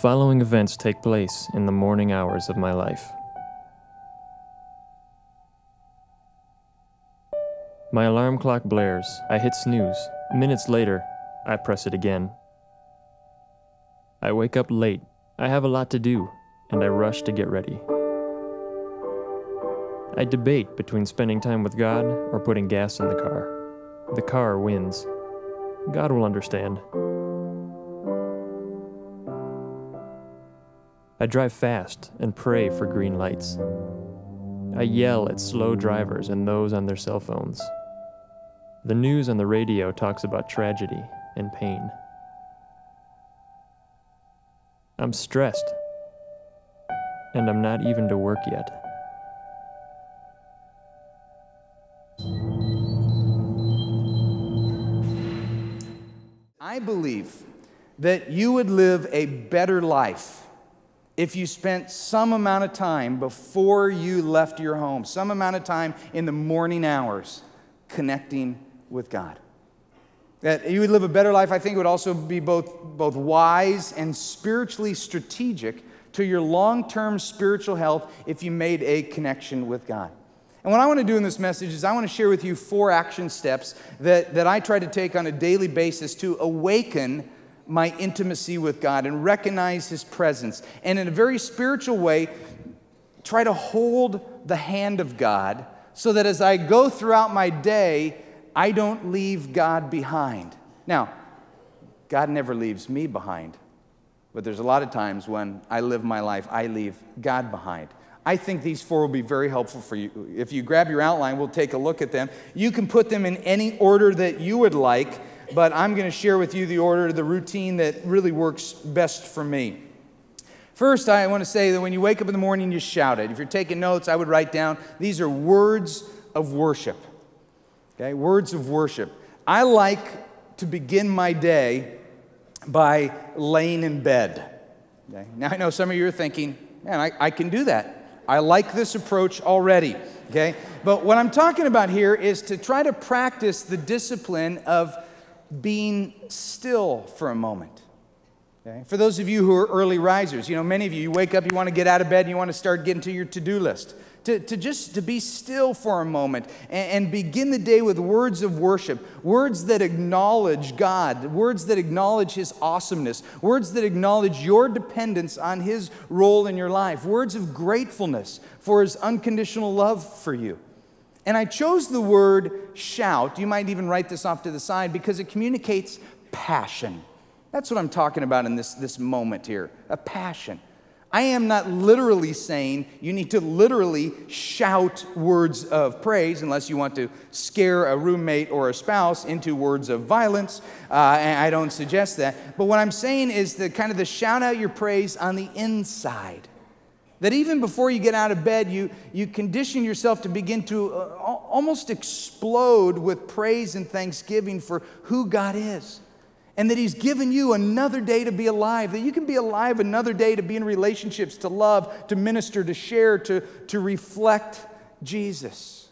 following events take place in the morning hours of my life. My alarm clock blares. I hit snooze. Minutes later, I press it again. I wake up late. I have a lot to do, and I rush to get ready. I debate between spending time with God or putting gas in the car. The car wins. God will understand. I drive fast and pray for green lights. I yell at slow drivers and those on their cell phones. The news on the radio talks about tragedy and pain. I'm stressed, and I'm not even to work yet. I believe that you would live a better life if you spent some amount of time before you left your home, some amount of time in the morning hours connecting with God. That you would live a better life, I think, would also be both wise and spiritually strategic to your long-term spiritual health if you made a connection with God. And what I want to do in this message is I want to share with you 4 action steps that I try to take on a daily basis to awaken my intimacy with God and recognize His presence. And in a very spiritual way, try to hold the hand of God so that as I go throughout my day, I don't leave God behind. Now, God never leaves me behind, but there's a lot of times when I live my life, I leave God behind. I think these 4 will be very helpful for you. If you grab your outline, we'll take a look at them. You can put them in any order that you would like, but I'm going to share with you the order, the routine that really works best for me. First, I want to say that when you wake up in the morning, you shout it. If you're taking notes, I would write down, these are words of worship. Okay, words of worship. I like to begin my day by laying in bed. Okay? Now, I know some of you are thinking, man, I can do that. I like this approach already, okay? But what I'm talking about here is to try to practice the discipline of being still for a moment. Okay? For those of you who are early risers, you know, many of you wake up, you want to get out of bed, and you want to start getting to your to-do list. To be still for a moment and begin the day with words of worship, words that acknowledge God, words that acknowledge His awesomeness, words that acknowledge your dependence on His role in your life, words of gratefulness for His unconditional love for you. And I chose the word shout, you might even write this off to the side, because it communicates passion. That's what I'm talking about in this moment here, a passion. I am not literally saying you need to literally shout words of praise unless you want to scare a roommate or a spouse into words of violence. And I don't suggest that. But what I'm saying is the kind of the shout out your praise on the inside. That even before you get out of bed, you condition yourself to begin to almost explode with praise and thanksgiving for who God is. And that He's given you another day to be alive, that you can be alive another day to be in relationships, to love, to minister, to share, to reflect Jesus.